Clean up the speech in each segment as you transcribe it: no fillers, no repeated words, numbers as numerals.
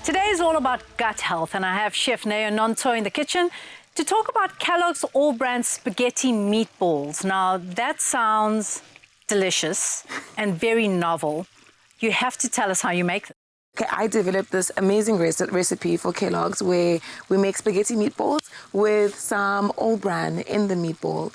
Today is all about gut health, and I have Chef Neo Nonto in the kitchen to talk about Kellogg's all-bran spaghetti meatballs. Now, that sounds delicious and very novel. You have to tell us how you make them. Okay, I developed this amazing recipe for Kellogg's where we make spaghetti meatballs with some all bran in the meatball.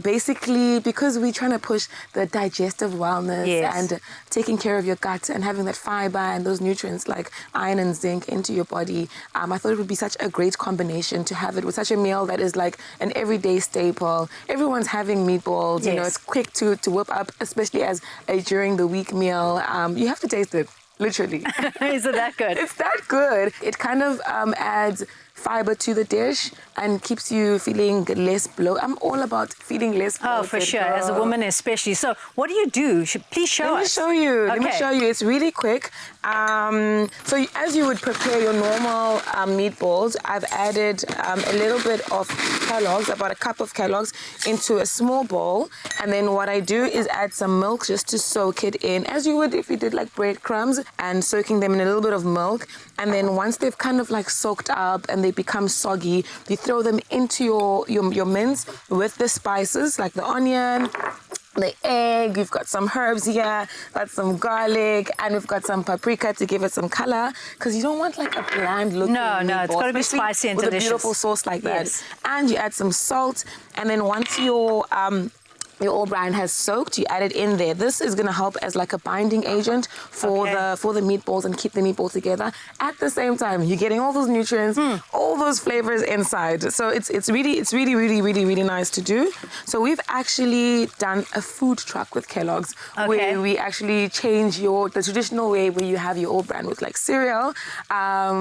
Basically, because we're trying to push the digestive wellness and taking care of your gut and having that fiber and those nutrients like iron and zinc into your body, I thought it would be such a great combination to have it with such a meal that is like an everyday staple. Everyone's having meatballs, you know, it's quick to whip up, especially as a during the week meal. You have to taste it. Literally. Is it that good? It's that good. It kind of adds fiber to the dish and keeps you feeling less bloated. I'm all about feeling less bloated. Oh, for sure. As a woman especially. So what do you do? Please show us. Let me show you. Okay. Let me show you. It's really quick. So as you would prepare your normal meatballs, I've added a little bit of Kellogg's, about a cup of Kellogg's, into a small bowl. And then what I do is add some milk just to soak it in, as you would if you did like breadcrumbs, and soaking them in a little bit of milk. And then once they've kind of like soaked up and they become soggy, you throw them into your mince with the spices like the onion, the egg, we've got some herbs here, got some garlic, and we've got some paprika to give it some color, because you don't want like a bland looking meatball, it's got to be spicy and with delicious. a beautiful sauce like that. And you add some salt, and then once your all bran has soaked, you add it in there. This is going to help as like a binding agent for the meatballs and keep the meatballs together. At the same time, you're getting all those nutrients, all those flavors inside. So it's really nice to do. So we've actually done a food truck with Kellogg's where we actually change the traditional way where you have your all bran with like cereal.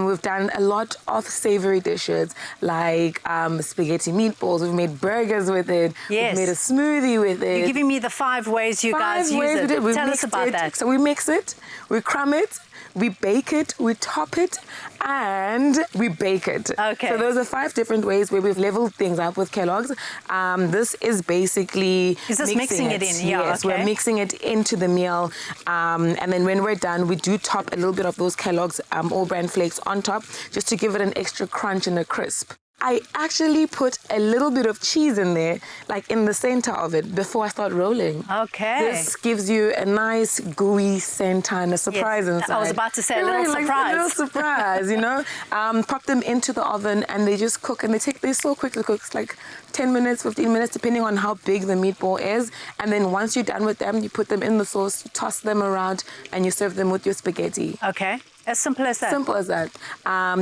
We've done a lot of savory dishes like spaghetti meatballs. We've made burgers with it. We've made a smoothie with it. You're giving me the 5 ways you guys use it. Tell us about that. So we mix it, we crumb it, we bake it, we top it, and we bake it. Okay. So those are 5 different ways where we've leveled things up with Kellogg's. This is basically mixing it in? Yeah, yes, we're mixing it into the meal. And then when we're done, we do top a little bit of those Kellogg's all bran flakes on top just to give it an extra crunch and a crisp. I actually put a little bit of cheese in there, like in the center of it, before I start rolling. Okay. This gives you a nice gooey center and a surprise inside. I was about to say a little surprise. Like a little surprise, you know. Pop them into the oven and they just cook, and they so quickly cook. It's like 10 minutes, 15 minutes, depending on how big the meatball is. And then once you're done with them, you put them in the sauce, you toss them around, and you serve them with your spaghetti. Okay. As simple as that. Simple as that.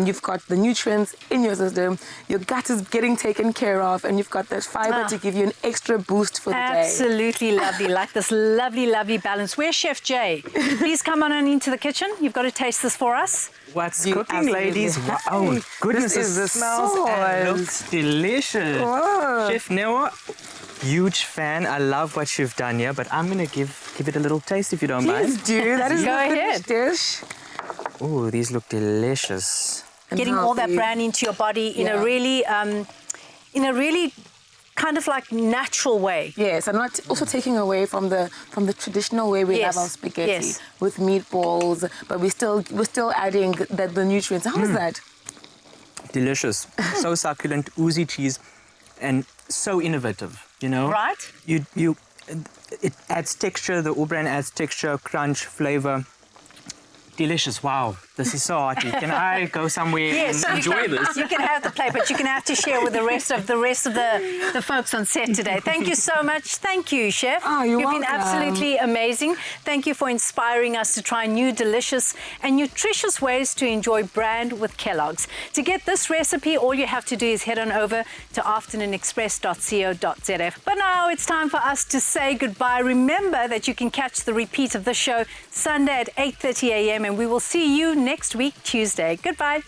You've got the nutrients in your system, your gut is getting taken care of, and you've got that fiber to give you an extra boost for the day. Absolutely lovely, like this lovely balance. Where's Chef Jay? Please come on into the kitchen. You've got to taste this for us. What's cooking, ladies? Wow. Oh, goodness, this it smells and looks delicious. Whoa. Chef Neo, huge fan. I love what you've done here, but I'm going to give it a little taste if you don't mind. Please do. That is the finished dish. Oh, these look delicious. Getting all that bran into your body in a really kind of like natural way. Yes, and not also taking away from the traditional way we have our spaghetti with meatballs, but we're still adding the nutrients. How is that? Delicious. So succulent, oozy cheese, and so innovative, you know? Right. It adds texture, the all bran adds texture, crunch, flavor. Delicious. Wow, this is so hearty. Can I go somewhere and enjoy this? You can have the plate, but you're going to have to share with the rest of the folks on set today. Thank you so much. Thank you, Chef. Oh, you're welcome. You've been absolutely amazing. Thank you for inspiring us to try new, delicious and nutritious ways to enjoy bran with Kellogg's. To get this recipe, all you have to do is head on over to afternoonexpress.co.za. But now it's time for us to say goodbye. Remember that you can catch the repeat of the show Sunday at 8:30 a.m. and we will see you next week, Tuesday. Goodbye.